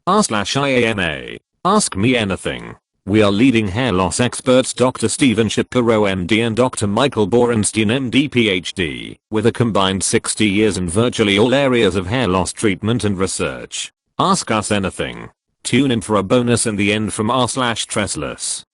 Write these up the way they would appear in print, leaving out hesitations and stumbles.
r/IAMA. Ask me anything. We are leading hair loss experts Dr. Stephen Shapiro MD and Dr. Michael Borenstein MD Ph.D. with a combined 60 years in virtually all areas of hair loss treatment and research. Ask us anything. Tune in for a bonus in the end from r/TressLess.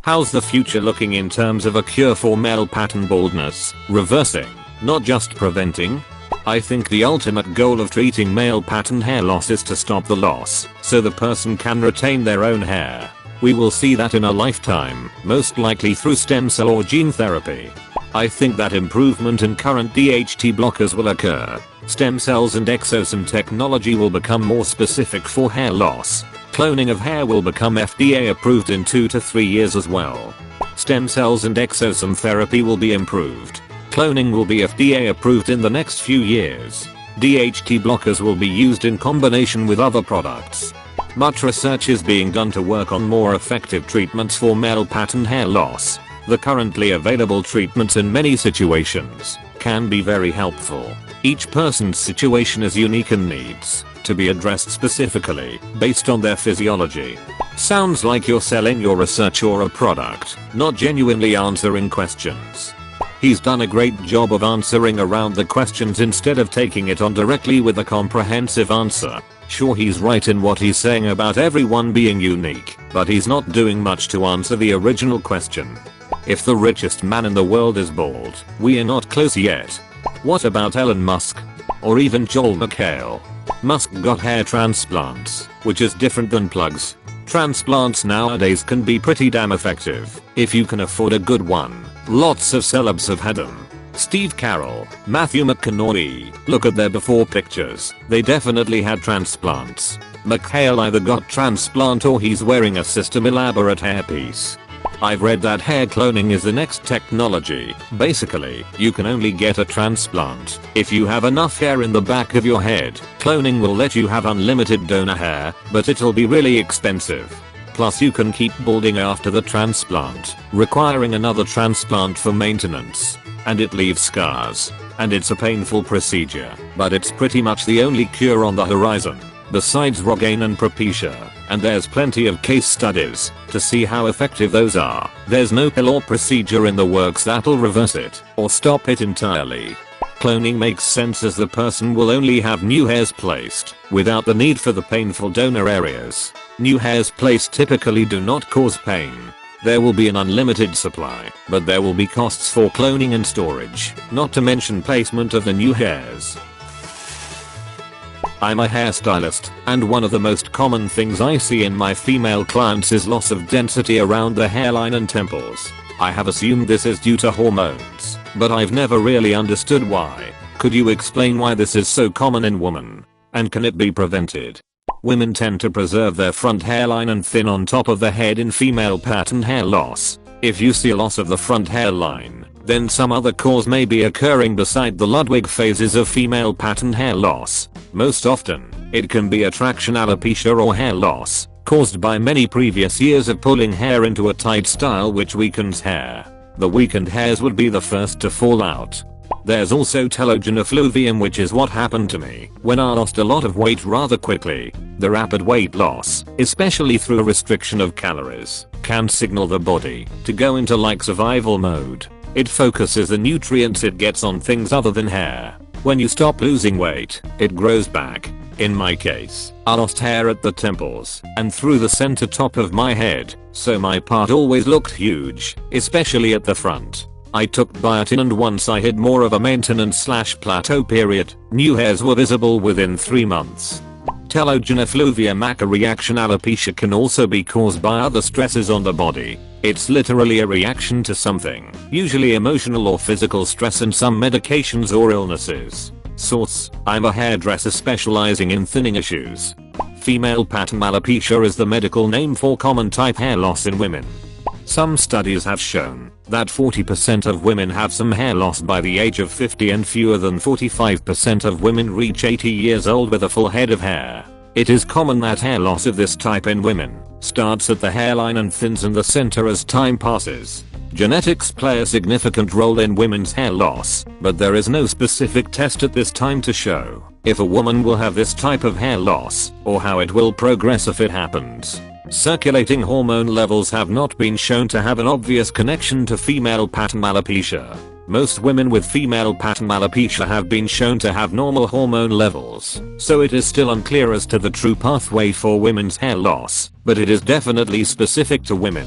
How's the future looking in terms of a cure for male pattern baldness? Reversing, not just preventing? I think the ultimate goal of treating male pattern hair loss is to stop the loss, so the person can retain their own hair. We will see that in a lifetime, most likely through stem cell or gene therapy. I think that improvement in current DHT blockers will occur. Stem cells and exosome technology will become more specific for hair loss. Cloning of hair will become FDA approved in 2 to 3 years as well. Stem cells and exosome therapy will be improved. Cloning will be FDA approved in the next few years. DHT blockers will be used in combination with other products. Much research is being done to work on more effective treatments for male pattern hair loss. The currently available treatments in many situations can be very helpful. Each person's situation is unique and needs to be addressed specifically based on their physiology. Sounds like you're selling your research or a product, not genuinely answering questions. He's done a great job of answering around the questions instead of taking it on directly with a comprehensive answer. Sure, he's right in what he's saying about everyone being unique, but he's not doing much to answer the original question. If the richest man in the world is bald, we are not close yet. What about Elon Musk? Or even Joel McHale? Musk got hair transplants, which is different than plugs. Transplants nowadays can be pretty damn effective, if you can afford a good one. Lots of celebs have had them. Steve Carell, Matthew McConaughey, look at their before pictures, they definitely had transplants. McHale either got transplant or he's wearing a system elaborate hairpiece. I've read that hair cloning is the next technology. Basically, you can only get a transplant if you have enough hair in the back of your head. Cloning will let you have unlimited donor hair, but it'll be really expensive. Plus you can keep balding after the transplant, requiring another transplant for maintenance. And it leaves scars. And it's a painful procedure, but it's pretty much the only cure on the horizon, besides Rogaine and Propecia, and there's plenty of case studies to see how effective those are. There's no pill or procedure in the works that'll reverse it, or stop it entirely. Cloning makes sense as the person will only have new hairs placed, without the need for the painful donor areas. New hairs placed typically do not cause pain. There will be an unlimited supply, but there will be costs for cloning and storage, not to mention placement of the new hairs. I'm a hairstylist, and one of the most common things I see in my female clients is loss of density around the hairline and temples. I have assumed this is due to hormones, but I've never really understood why. Could you explain why this is so common in women? And can it be prevented? Women tend to preserve their front hairline and thin on top of the head in female pattern hair loss. If you see loss of the front hairline, then some other cause may be occurring beside the Ludwig phases of female pattern hair loss. Most often, it can be attraction alopecia or hair loss, caused by many previous years of pulling hair into a tight style which weakens hair. The weakened hairs would be the first to fall out. There's also telogen effluvium, which is what happened to me when I lost a lot of weight rather quickly. The rapid weight loss, especially through a restriction of calories, can signal the body to go into like survival mode. It focuses the nutrients it gets on things other than hair. When you stop losing weight, it grows back. In my case, I lost hair at the temples and through the center top of my head, so my part always looked huge, especially at the front. I took biotin, and once I hit more of a maintenance/plateau period, new hairs were visible within 3 months. Telogen effluvium reaction alopecia can also be caused by other stresses on the body. It's literally a reaction to something, usually emotional or physical stress, and some medications or illnesses. Source: I'm a hairdresser specializing in thinning issues. Female pattern alopecia is the medical name for common type hair loss in women. Some studies have shown that 40% of women have some hair loss by the age of 50 and fewer than 45% of women reach 80 years old with a full head of hair. It is common that hair loss of this type in women starts at the hairline and thins in the center as time passes. Genetics play a significant role in women's hair loss, but there is no specific test at this time to show if a woman will have this type of hair loss, or how it will progress if it happens. Circulating hormone levels have not been shown to have an obvious connection to female pattern alopecia. Most women with female pattern alopecia have been shown to have normal hormone levels, so it is still unclear as to the true pathway for women's hair loss, but it is definitely specific to women.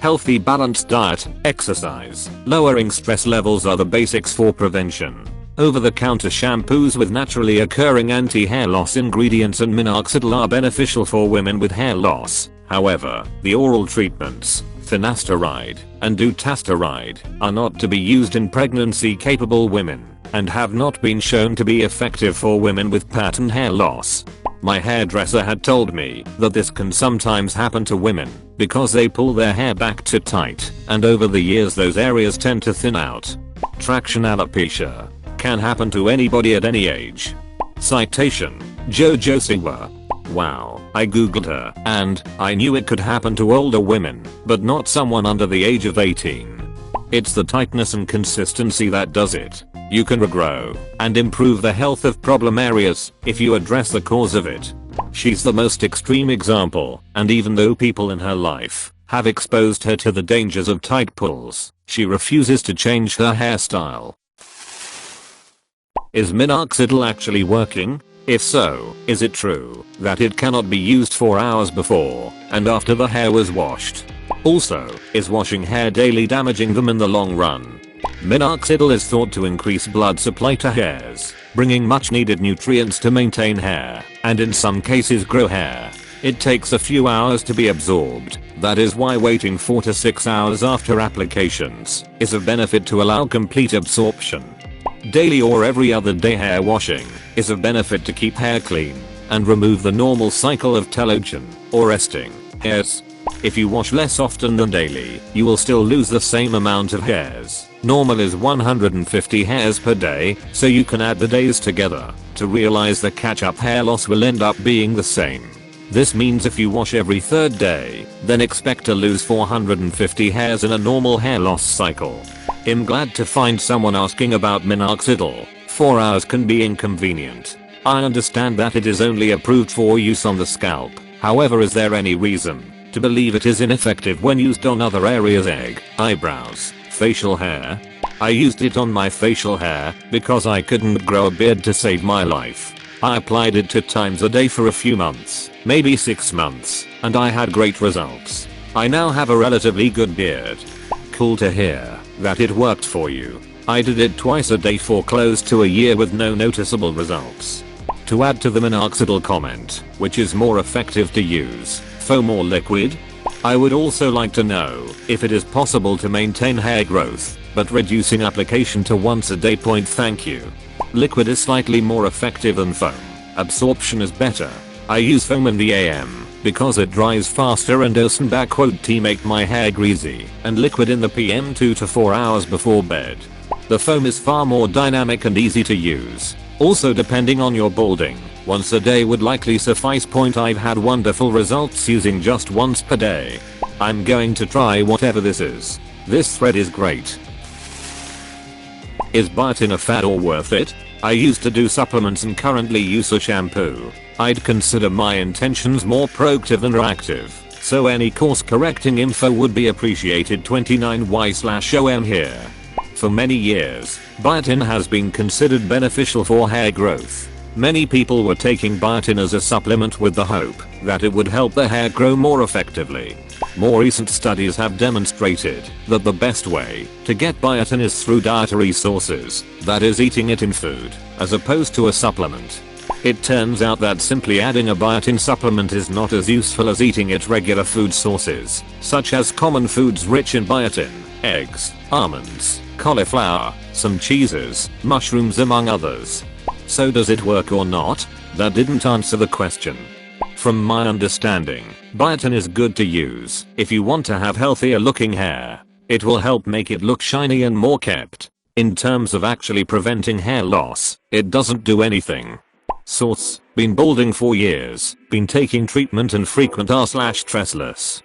Healthy balanced diet, exercise, lowering stress levels are the basics for prevention. Over-the-counter shampoos with naturally occurring anti-hair loss ingredients and minoxidil are beneficial for women with hair loss. However, the oral treatments, finasteride and dutasteride, are not to be used in pregnancy-capable women, and have not been shown to be effective for women with pattern hair loss. My hairdresser had told me that this can sometimes happen to women because they pull their hair back too tight, and over the years those areas tend to thin out. Traction alopecia can happen to anybody at any age. Citation: Jojo Siwa. Wow, I googled her, and I knew it could happen to older women, but not someone under the age of 18. It's the tightness and consistency that does it. You can regrow and improve the health of problem areas if you address the cause of it. She's the most extreme example, and even though people in her life have exposed her to the dangers of tight pulls, she refuses to change her hairstyle. Is minoxidil actually working? If so, is it true that it cannot be used for hours before and after the hair was washed? Also, is washing hair daily damaging them in the long run? Minoxidil is thought to increase blood supply to hairs, bringing much needed nutrients to maintain hair, and in some cases grow hair. It takes a few hours to be absorbed. That is why waiting 4 to 6 hours after applications is of benefit to allow complete absorption. Daily or every other day hair washing is of benefit to keep hair clean and remove the normal cycle of telogen, or resting, hairs. If you wash less often than daily, you will still lose the same amount of hairs. Normal is 150 hairs per day, so you can add the days together to realize the catch-up hair loss will end up being the same. This means if you wash every third day, then expect to lose 450 hairs in a normal hair loss cycle. I'm glad to find someone asking about minoxidil. 4 hours can be inconvenient. I understand that it is only approved for use on the scalp. However, is there any reason to believe it is ineffective when used on other areas, eyebrows, facial hair? I used it on my facial hair because I couldn't grow a beard to save my life. I applied it 2 times a day for a few months, maybe 6 months, and I had great results. I now have a relatively good beard. Cool to hear that it worked for you. I did it twice a day for close to a year with no noticeable results. To add to the minoxidil comment, which is more effective to use, foam or liquid? I would also like to know if it is possible to maintain hair growth, but reducing application to once a day. Thank you. Liquid is slightly more effective than foam. Absorption is better. I use foam in the AM because it dries faster and doesn't make my hair greasy, and liquid in the PM 2 to 4 hours before bed. The foam is far more dynamic and easy to use. Also, depending on your balding, once a day would likely suffice. I've had wonderful results using just once per day. I'm going to try whatever this is. This thread is great. Is biotin a fad or worth it? I used to do supplements and currently use a shampoo. I'd consider my intentions more proactive than reactive, so any course correcting info would be appreciated. 29y/om here. For many years, biotin has been considered beneficial for hair growth. Many people were taking biotin as a supplement with the hope that it would help the hair grow more effectively. More recent studies have demonstrated that the best way to get biotin is through dietary sources, that is, eating it in food, as opposed to a supplement. It turns out that simply adding a biotin supplement is not as useful as eating it regular food sources, such as common foods rich in biotin, eggs, almonds, cauliflower, some cheeses, mushrooms, among others. So does it work or not? That didn't answer the question. From my understanding, biotin is good to use if you want to have healthier looking hair. It will help make it look shiny and more kept. In terms of actually preventing hair loss, it doesn't do anything. Source: been balding for years, been taking treatment and frequent r/TressLess.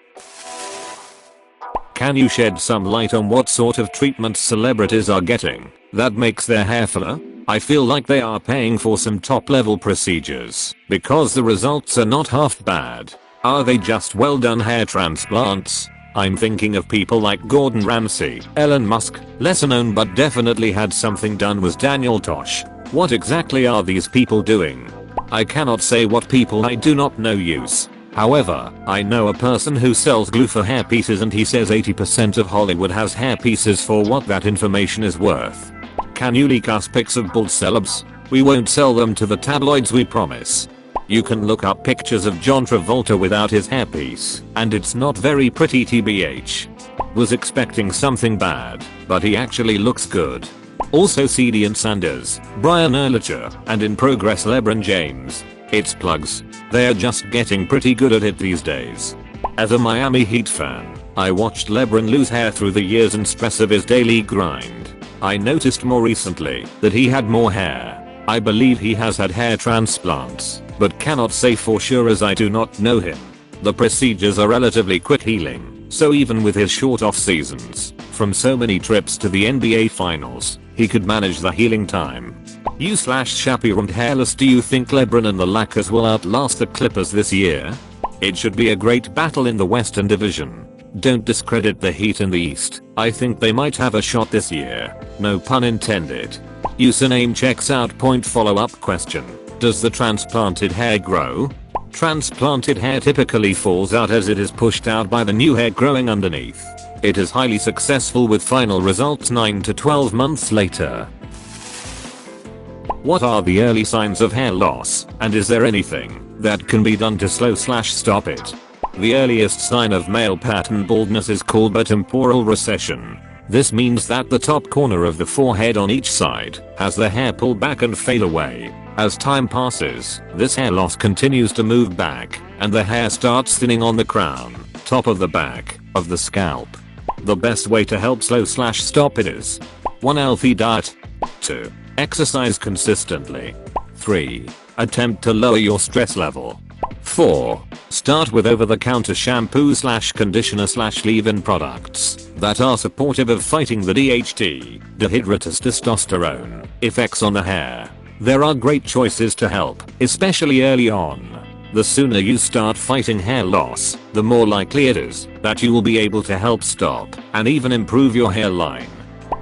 Can you shed some light on what sort of treatments celebrities are getting that makes their hair fuller? I feel like they are paying for some top level procedures because the results are not half bad. Are they just well done hair transplants? I'm thinking of people like Gordon Ramsay, Elon Musk. Lesser known but definitely had something done was Daniel Tosh. What exactly are these people doing? I cannot say what people I do not know use. However, I know a person who sells glue for hair pieces and he says 80% of Hollywood has hair pieces for what that information is worth. Can you leak us pics of bald celebs? We won't sell them to the tabloids, we promise. You can look up pictures of John Travolta without his hairpiece, and it's not very pretty tbh. Was expecting something bad, but he actually looks good. Also CD and Sanders, Brian Urlacher, and in progress LeBron James. It's plugs. They're just getting pretty good at it these days. As a Miami Heat fan, I watched LeBron lose hair through the years and stress of his daily grind. I noticed more recently that he had more hair. I believe he has had hair transplants, but cannot say for sure as I do not know him. The procedures are relatively quick healing, so even with his short off seasons, from so many trips to the NBA finals, he could manage the healing time. You/Shapiro MD hairless, do you think LeBron and the Lakers will outlast the Clippers this year? It should be a great battle in the Western Division. Don't discredit the Heat in the East. I think they might have a shot this year. No pun intended. Username checks out. Follow-up question. Does the transplanted hair grow? Transplanted hair typically falls out as it is pushed out by the new hair growing underneath. It is highly successful with final results 9 to 12 months later. What are the early signs of hair loss, and is there anything that can be done to slow/stop it? The earliest sign of male pattern baldness is called temporal recession. This means that the top corner of the forehead on each side has the hair pull back and fade away. As time passes, this hair loss continues to move back, and the hair starts thinning on the crown, top of the back, of the scalp. The best way to help slow/stop it is 1. Healthy diet. 2. Exercise consistently. 3. Attempt to lower your stress level. 4. Start with over-the-counter shampoo/conditioner/leave-in products that are supportive of fighting the DHT, dehydratous testosterone, effects on the hair. There are great choices to help, especially early on. The sooner you start fighting hair loss, the more likely it is that you will be able to help stop and even improve your hairline.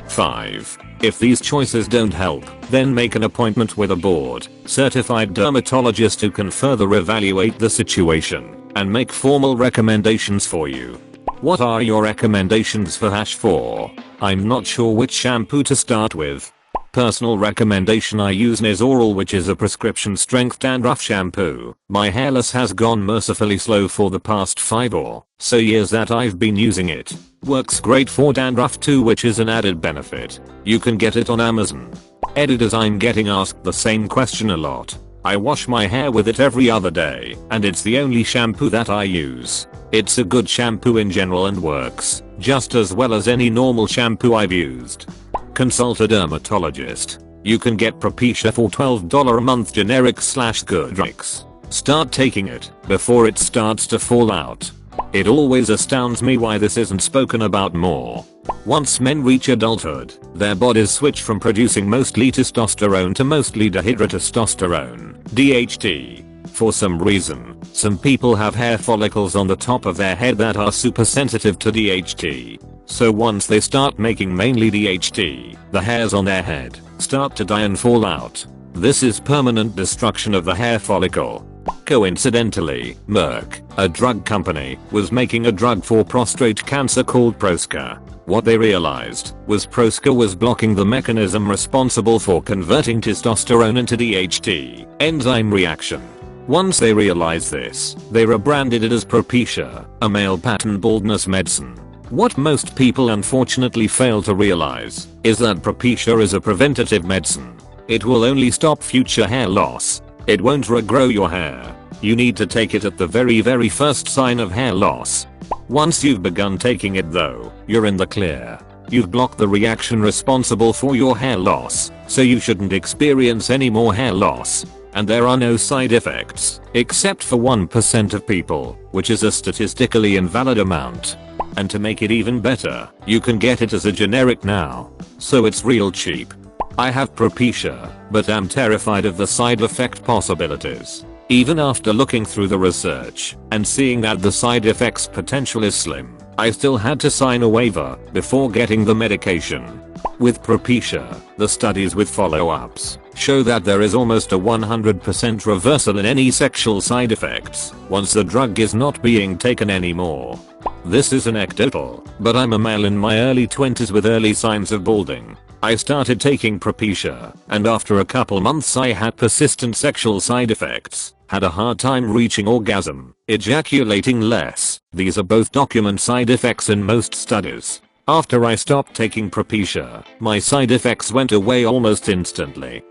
5. If these choices don't help, then make an appointment with a board-certified dermatologist who can further evaluate the situation and make formal recommendations for you. What are your recommendations for #4? I'm not sure which shampoo to start with. Personal recommendation: I use Nizoral, which is a prescription strength dandruff shampoo. My hair loss has gone mercifully slow for the past 5 or so years that I've been using it. Works great for dandruff too, which is an added benefit. You can get it on Amazon. Editors: I'm getting asked the same question a lot. I wash my hair with it every other day, and it's the only shampoo that I use. It's a good shampoo in general and works just as well as any normal shampoo I've used. Consult a dermatologist. You can get Propecia for $12 a month generic/Goodrx. Start taking it before it starts to fall out. It always astounds me why this isn't spoken about more. Once men reach adulthood, their bodies switch from producing mostly testosterone to mostly dehydrotestosterone, DHT. For some reason, some people have hair follicles on the top of their head that are super sensitive to DHT. So once they start making mainly DHT, the hairs on their head start to die and fall out. This is permanent destruction of the hair follicle. Coincidentally, Merck, a drug company, was making a drug for prostate cancer called Prosca. What they realized was Prosca was blocking the mechanism responsible for converting testosterone into DHT, enzyme reaction. Once they realized this, they rebranded it as Propecia, a male pattern baldness medicine. What most people unfortunately fail to realize is that Propecia is a preventative medicine. It will only stop future hair loss. It won't regrow your hair. You need to take it at the very first sign of hair loss. Once you've begun taking it though, you're in the clear. You've blocked the reaction responsible for your hair loss, so you shouldn't experience any more hair loss. And there are no side effects, except for 1% of people, which is a statistically invalid amount. And to make it even better, you can get it as a generic now. So it's real cheap. I have Propecia, but am terrified of the side effect possibilities. Even after looking through the research and seeing that the side effects potential is slim, I still had to sign a waiver before getting the medication. With Propecia, the studies with follow-ups show that there is almost a 100% reversal in any sexual side effects once the drug is not being taken anymore. This is anecdotal, but I'm a male in my early 20s with early signs of balding. I started taking Propecia, and after a couple months I had persistent sexual side effects, had a hard time reaching orgasm, ejaculating less. These are both documented side effects in most studies. After I stopped taking Propecia, my side effects went away almost instantly.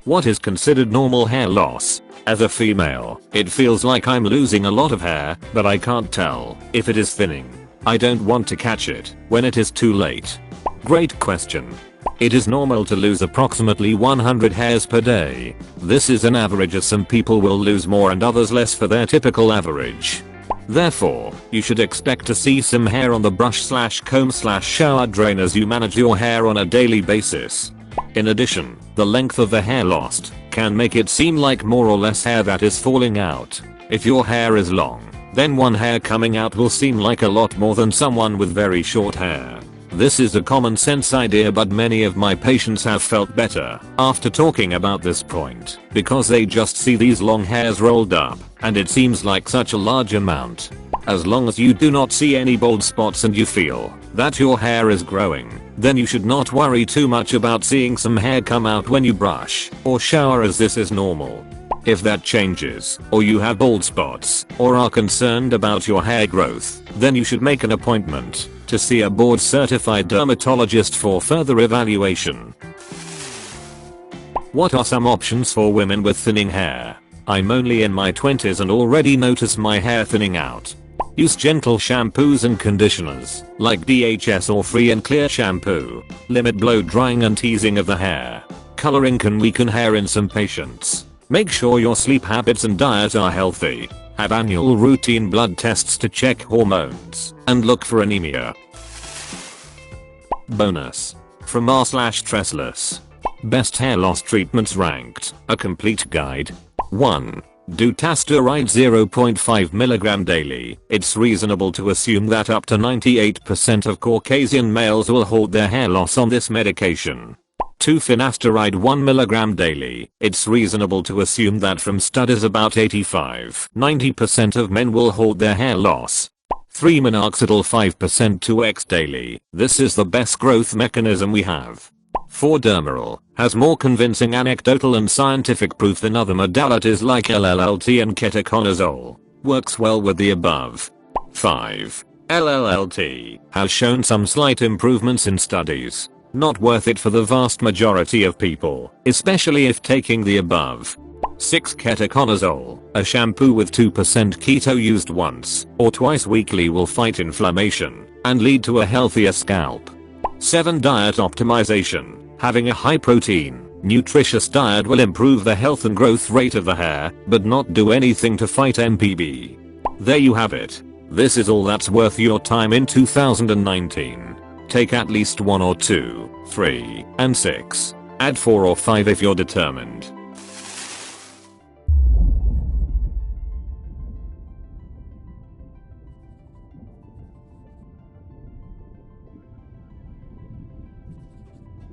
What is considered normal hair loss? As a female, it feels like I'm losing a lot of hair, but I can't tell if it is thinning. I don't want to catch it when it is too late. Great question. It is normal to lose approximately 100 hairs per day. This is an average, as some people will lose more and others less for their typical average. Therefore, you should expect to see some hair on the brush/comb/shower drain as you manage your hair on a daily basis. In addition, the length of the hair lost can make it seem like more or less hair that is falling out. If your hair is long, then one hair coming out will seem like a lot more than someone with very short hair. This is a common sense idea, but many of my patients have felt better after talking about this point because they just see these long hairs rolled up and it seems like such a large amount. As long as you do not see any bald spots and you feel that your hair is growing, then you should not worry too much about seeing some hair come out when you brush or shower, as this is normal. If that changes, or you have bald spots, or are concerned about your hair growth, then you should make an appointment to see a board certified dermatologist for further evaluation. What are some options for women with thinning hair? I'm only in my 20s and already notice my hair thinning out. Use gentle shampoos and conditioners, like DHS or free and clear shampoo. Limit blow drying and teasing of the hair. Coloring can weaken hair in some patients. Make sure your sleep habits and diet are healthy. Have annual routine blood tests to check hormones and look for anemia. Bonus. From r/TressLess. Best hair loss treatments ranked. A complete guide. 1. Dutasteride 0.5 mg daily. It's reasonable to assume that up to 98% of Caucasian males will halt their hair loss on this medication. 2. Finasteride 1 mg daily. It's reasonable to assume that from studies about 85-90% of men will halt their hair loss. 3. Minoxidil 5% 2x daily. This is the best growth mechanism we have. 4. Dermaral has more convincing anecdotal and scientific proof than other modalities like LLLT and ketoconazole. Works well with the above. 5. LLLT has shown some slight improvements in studies. Not worth it for the vast majority of people, especially if taking the above. 6. Ketoconazole, a shampoo with 2% keto used once or twice weekly will fight inflammation and lead to a healthier scalp. 7. Diet optimization. Having a high protein, nutritious diet will improve the health and growth rate of the hair, but not do anything to fight MPB. There you have it. This is all that's worth your time in 2019. Take at least 1 or 2, 3, and 6. Add 4 or 5 if you're determined.